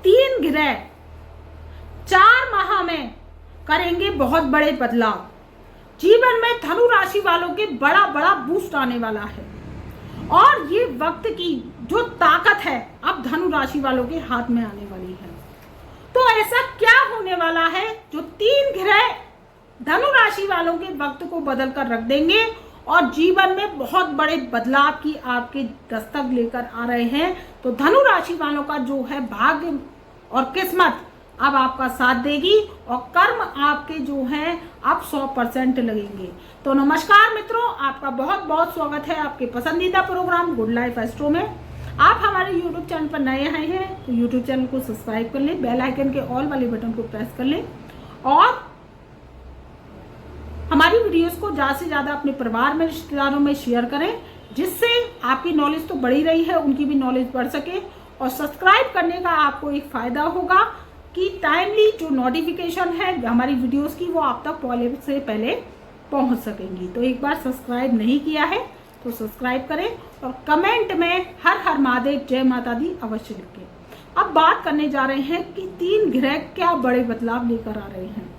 तीन ग्रह 4 माह में करेंगे बहुत बड़े बदलाव। जीवन में धनु राशि वालों के बड़ा बड़ा बूस्ट आने वाला है और ये वक्त की जो ताकत है अब धनु राशि वालों के हाथ में आने वाली है। तो ऐसा क्या होने वाला है जो 3 ग्रह धनु राशि वालों के वक्त को बदल कर रख देंगे और जीवन में बहुत बड़े बदलाव की आपके दस्तक लेकर आ रहे हैं। तो धनु राशि वालों का जो है भाग्य और किस्मत अब आपका साथ देगी और कर्म आपके जो हैं अब 100% लगेंगे। तो नमस्कार मित्रों, आपका बहुत बहुत स्वागत है आपके पसंदीदा प्रोग्राम गुड लाइफ एस्ट्रो में। आप हमारे YouTube चैनल पर नए आए हैं तो YouTube चैनल को सब्सक्राइब कर लें, बेल आइकन के ऑल वाले बटन को प्रेस कर लें और हमारी वीडियोस को ज़्यादा से ज़्यादा अपने परिवार में, रिश्तेदारों में शेयर करें, जिससे आपकी नॉलेज तो बढ़ी रही है, उनकी भी नॉलेज बढ़ सके। और सब्सक्राइब करने का आपको एक फ़ायदा होगा कि टाइमली जो नोटिफिकेशन है हमारी वीडियोस की वो आप तक पहले से पहले पहुंच सकेंगी। तो एक बार सब्सक्राइब नहीं किया है तो सब्सक्राइब करें और कमेंट में हर हर महादेव जय माता दी अवश्य लिखें। अब बात करने जा रहे हैं कि 3 ग्रह क्या बड़े बदलाव लेकर आ रहे हैं।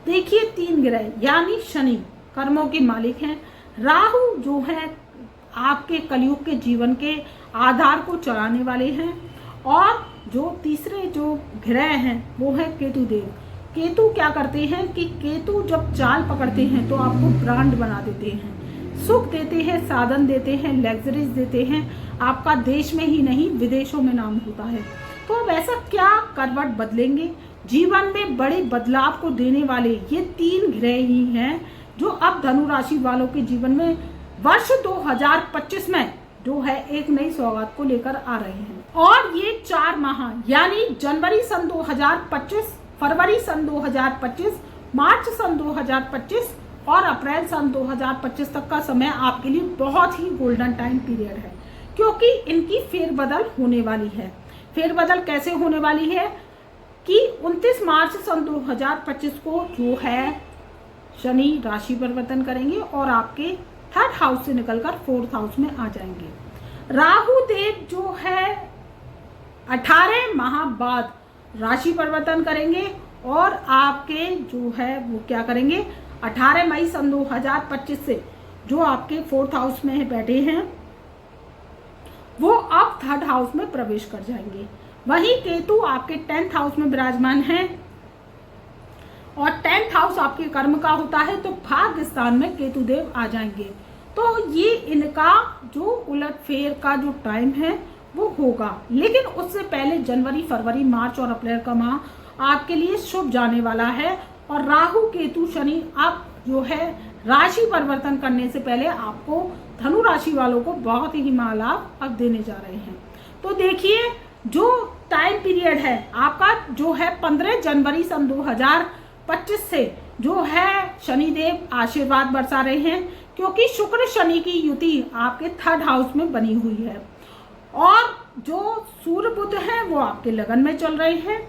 देखिए 3 ग्रह यानी शनि कर्मों के मालिक हैं, राहु जो है आपके कलयुग के जीवन के आधार को चलाने वाले हैं और जो तीसरे जो ग्रह हैं वो है केतु देव। केतु क्या करते हैं कि केतु जब चाल पकड़ते हैं तो आपको ब्रांड बना देते हैं, सुख देते हैं, साधन देते हैं, लग्जरीज देते हैं, आपका देश में ही नहीं विदेशों में नाम होता है। तो अब ऐसा क्या करवट बदलेंगे, जीवन में बड़े बदलाव को देने वाले ये 3 ग्रह ही हैं जो अब धनु राशि वालों के जीवन में वर्ष 2025 में जो है एक नई सौगात को लेकर आ रहे हैं। और ये 4 माह यानी जनवरी सन 2025, फरवरी सन 2025, मार्च सन 2025 और अप्रैल सन 2025 तक का समय आपके लिए बहुत ही गोल्डन टाइम पीरियड है, क्योंकि इनकी फेरबदल होने वाली है। फेरबदल कैसे होने वाली है कि 29 मार्च सन 2025 को जो है शनि राशि परिवर्तन करेंगे और आपके 3rd हाउस से निकलकर 4th हाउस में आ जाएंगे। राहु देव जो है 18 माह बाद राशि परिवर्तन करेंगे और आपके जो है वो क्या करेंगे 18 मई सन 2025 से जो आपके 4th हाउस में बैठे हैं वो अब 3rd हाउस में प्रवेश कर जाएंगे। वही केतु आपके 10th हाउस में विराजमान है और 10th हाउस आपके कर्म का होता है, तो भाग्य स्थान में केतु देव आ जाएंगे। तो ये इनका जो उलटफेर का जो टाइम है वो होगा, लेकिन उससे पहले जनवरी, फरवरी, मार्च और अप्रैल का माह आपके लिए शुभ जाने वाला है। और राहु केतु शनि आप जो है राशि परिवर्तन करने से पहले आपको धनु राशि वालों को बहुत ही महालाभ अब देने जा रहे हैं। तो देखिए जो टाइम पीरियड है आपका जो है 15 जनवरी सन 2025 से जो है शनिदेव आशीर्वाद बरसा रहे हैं, क्योंकि शुक्र शनि की युति आपके 3rd हाउस में बनी हुई है और जो सूर्य बुध है वो आपके लगन में चल रहे हैं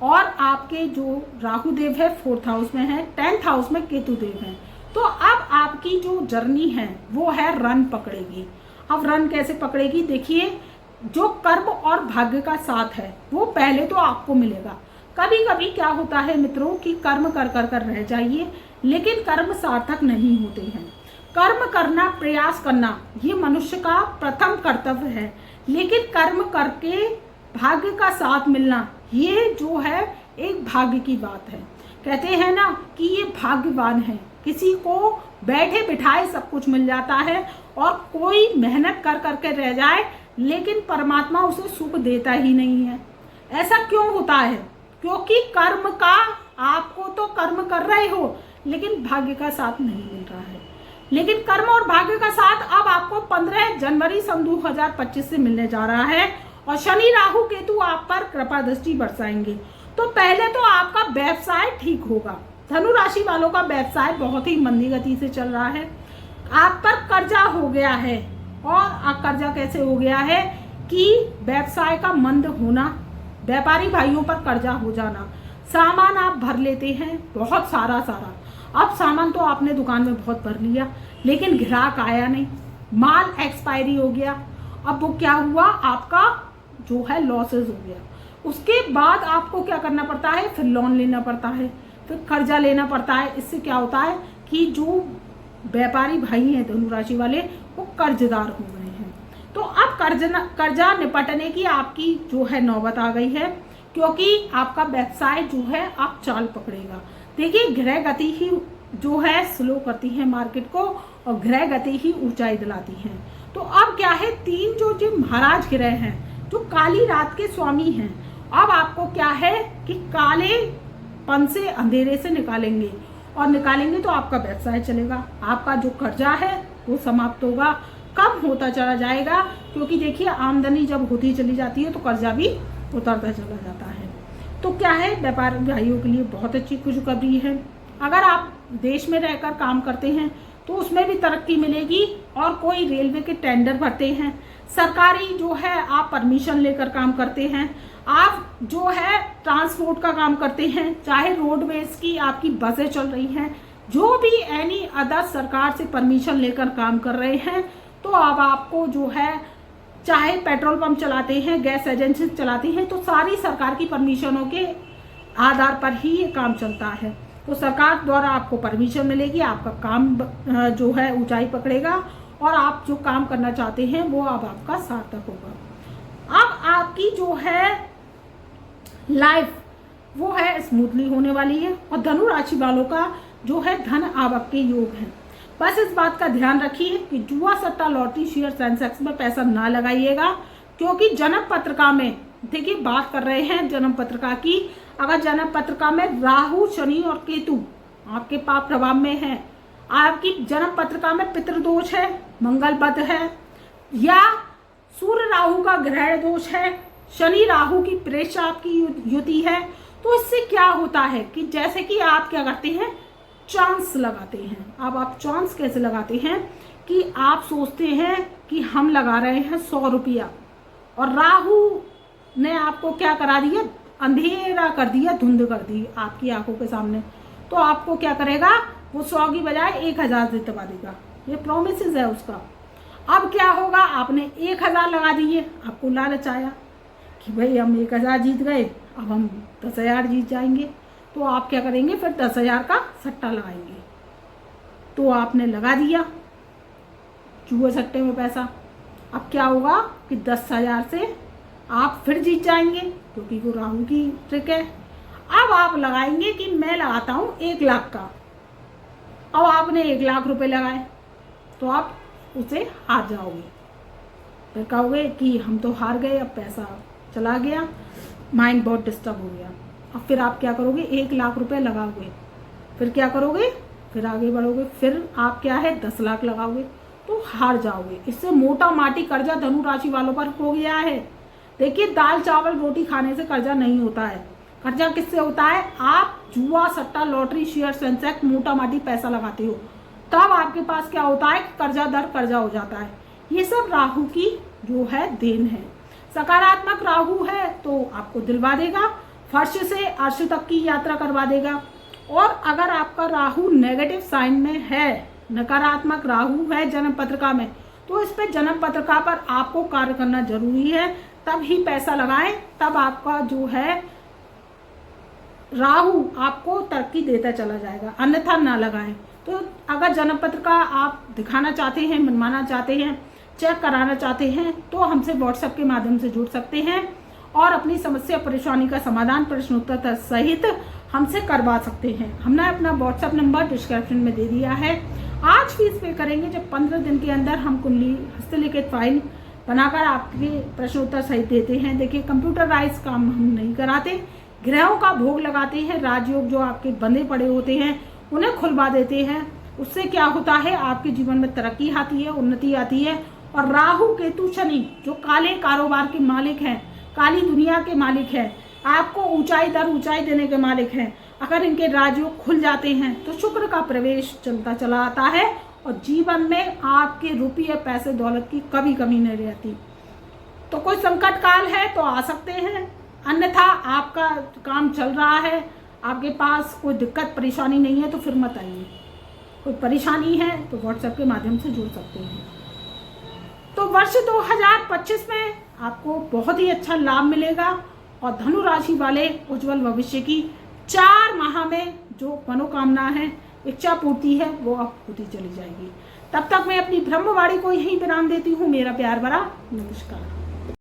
और आपके जो राहु देव है 4th हाउस में है, 10th हाउस में केतु देव है। तो अब आपकी जो जर्नी है वो है रन पकड़ेगी। अब रन कैसे पकड़ेगी, देखिए जो कर्म और भाग्य का साथ है वो पहले तो आपको मिलेगा। कभी कभी क्या होता है मित्रों कि कर्म कर कर कर रह जाइए, लेकिन कर्म सार्थक नहीं होते हैं। कर्म करना, प्रयास करना ये मनुष्य का प्रथम कर्तव्य है, लेकिन कर्म करके भाग्य का साथ मिलना ये जो है एक भाग्य की बात है। कहते हैं ना कि ये भाग्यवान है, किसी को बैठे बिठाए सब कुछ मिल जाता है और कोई मेहनत कर करके रह जाए लेकिन परमात्मा उसे सुख देता ही नहीं है। ऐसा क्यों होता है? क्योंकि कर्म का आपको तो कर्म कर रहे हो लेकिन भाग्य का साथ नहीं मिल रहा है। लेकिन कर्म और भाग्य का साथ अब आपको 15 जनवरी सन 2025 से मिलने जा रहा है और शनि राहु केतु आप पर कृपा दृष्टि बरसाएंगे। तो पहले तो आपका व्यवसाय ठीक होगा। धनु राशि वालों का व्यवसाय बहुत ही मंदी गति से चल रहा है। आप पर कर्जा हो गया है और कर्जा कैसे हो गया है कि व्यवसाय का मंद होना, व्यापारी भाइयों पर कर्जा हो जाना, सामान आप भर लेते हैं बहुत सारा। अब सामान तो आपने दुकान में बहुत भर लिया लेकिन ग्राहक आया नहीं, माल एक्सपायरी हो गया। अब वो क्या हुआ, आपका जो है लॉसेस हो गया। उसके बाद आपको क्या करना पड़ता है, फिर लोन लेना पड़ता है, फिर कर्जा लेना पड़ता है। इससे क्या होता है कि जो व्यापारी भाई हैं धनु राशि वाले, वो कर्जदार हो गए हैं। तो अब कर्जा निपटने की आपकी जो है नौबत आ गई है, क्योंकि आपका व्यवसाय जो है आप चाल पकड़ेगा। देखिए, ग्रह गति ही जो है स्लो करती है मार्केट को, और ग्रह गति ही ऊंचाई दिलाती है। तो अब क्या है, तीन जो महाराज ग्रह हैं, जो काली रात के स्वामी हैं, अब आपको क्या है कि कालेपन से, अंधेरे से निकालेंगे, और निकालेंगे तो आपका व्यवसाय चलेगा, आपका जो कर्जा है वो समाप्त होगा, कम होता चला जाएगा। क्योंकि देखिए, आमदनी जब होती चली जाती है तो कर्जा भी उतरता चला जाता है। तो क्या है, व्यापारी भाइयों के लिए बहुत अच्छी खुशखबरी है। अगर आप देश में रहकर काम करते हैं तो उसमें भी तरक्की मिलेगी, और कोई रेलवे के टेंडर भरते हैं, सरकारी जो है आप परमिशन लेकर काम करते हैं, आप जो है ट्रांसपोर्ट का काम करते हैं, चाहे रोडवेज की आपकी बसें चल रही हैं, जो भी एनी अदर सरकार से परमिशन लेकर काम कर रहे हैं, तो अब आपको जो है, चाहे पेट्रोल पंप चलाते हैं, गैस एजेंसी चलाती हैं, तो सारी सरकार की परमिशनों के आधार पर ही ये काम चलता है। तो सरकार द्वारा आपको परमिशन मिलेगी, आपका काम जो है ऊंचाई पकड़ेगा, और आप जो काम करना चाहते हैं वो अब आपका सार्थक होगा। अब आपकी जो है लाइफ वो है स्मूथली होने वाली है, और धनु राशि वालों का जो है धन आवक के योग हैं। बस इस बात का ध्यान रखिए कि जुआ, सट्टा, लॉटरी, शेयर, सेंसेक्स में पैसा ना लगाइएगा, क्योंकि जन्म पत्रिका में, देखिए बात कर रहे हैं जन्म पत्रिका की, अगर जन्म पत्रिका में राहु, शनि और केतु आपके पाप प्रभाव में है, आपकी जन्म पत्रिका में पितृदोष है, मंगल बद है, या सूर्य राहु का ग्रहण दोष है, शनि राहु की प्रेषाप की युति है, तो इससे क्या होता है कि जैसे कि आप क्या करते हैं, चांस लगाते हैं। अब आप चांस कैसे लगाते हैं कि आप सोचते हैं कि हम लगा रहे हैं 100 रुपया, और राहु ने आपको क्या करा दिया, अंधेरा कर दिया, धुंध कर दी आपकी आंखों के सामने। तो आपको क्या करेगा, वो 100 की बजाय 1000 से दबा देगा। ये प्रोमिसेस है उसका। अब क्या होगा, आपने 1000 लगा दिए, आपको लालच आया कि भाई हम 1000 जीत गए, अब हम 10,000 जीत जाएंगे, तो आप क्या करेंगे, फिर 10,000 का सट्टा लगाएंगे। तो आपने लगा दिया जुए सट्टे में पैसा। अब क्या होगा कि 10,000 से आप फिर जीत जाएंगे, क्योंकि वो राहु की ट्रिक है। अब आप लगाएंगे कि मैं लगाता हूँ 1 लाख का। अब आपने 1 लाख रुपए लगाए, तो आप उसे हार जाओगे। फिर कहोगे कि हम तो हार गए, अब पैसा चला गया, माइंड बहुत डिस्टर्ब हो गया। अब फिर आप क्या करोगे, 1 लाख रुपए लगाओगे, फिर क्या करोगे, फिर आगे बढ़ोगे, फिर आप क्या है 10 लाख लगाओगे, तो हार जाओगे। इससे मोटा माटी कर्जा धनु राशि वालों पर हो गया है। देखिए, दाल चावल रोटी खाने से कर्जा नहीं होता है। कर्जा किससे होता है, आप जुआ, सट्टा, लॉटरी, शेयर, सेंसेक्स, मोटा माटी पैसा लगाते हो, तब आपके पास क्या होता है, कर्जा दर कर्जा हो जाता है। ये सब राहु की जो है देन है। सकारात्मक राहु है तो आपको दिलवा देगा, फर्श से अर्श तक की यात्रा करवा देगा। और अगर आपका राहु नेगेटिव साइन में है, नकारात्मक राहु है जन्म पत्रिका में, तो इस पे जन्म पत्रिका पर आपको कार्य करना जरूरी है, तब ही पैसा लगाएं, तब आपका जो है राहु आपको तरक्की देता चला जाएगा, अन्यथा ना लगाएं। तो अगर जन्म पत्रिका आप दिखाना चाहते हैं, मनवाना चाहते हैं, चेक कराना चाहते हैं, तो हमसे व्हाट्सएप के माध्यम से जुड़ सकते हैं और अपनी समस्या परेशानी का समाधान प्रश्नोत्तर सहित हमसे करवा सकते हैं। हमने अपना व्हाट्सएप नंबर डिस्क्रिप्शन में दे दिया है। आज फीस पे करेंगे जब 15 दिन के अंदर हम कुंडली हस्तलिखित फाइल बनाकर आपके प्रश्नोत्तर सहित देते हैं। देखिए, कंप्यूटराइज काम हम नहीं कराते, ग्रहों का भोग लगाते हैं, राजयोग जो आपके बंधे पड़े होते हैं उन्हें खुलवा देते हैं। उससे क्या होता है, आपके जीवन में तरक्की आती है, उन्नति आती है। और राहु, केतु, शनि जो काले कारोबार के मालिक हैं, काली दुनिया के मालिक हैं, आपको ऊंचाई दर ऊंचाई देने के मालिक हैं, अगर इनके राजयोग खुल जाते हैं तो शुक्र का प्रवेश चलता चला आता है और जीवन में आपके रुपये, पैसे, दौलत की कभी कमी नहीं रहती। तो कोई संकट काल है तो आ सकते हैं, अन्यथा आपका काम चल रहा है, आपके पास कोई दिक्कत परेशानी नहीं है तो फिर मत आइए। कोई परेशानी है तो व्हाट्सएप के माध्यम से जुड़ सकते हैं। तो वर्ष 2025 में आपको बहुत ही अच्छा लाभ मिलेगा और धनु राशि वाले उज्जवल भविष्य की 4 माह में जो मनोकामना है, इच्छा पूर्ति है, वो अब होती चली जाएगी। तब तक मैं अपनी ब्रह्मवाणी को यहीं विराम देती हूँ। मेरा प्यार भरा नमस्कार।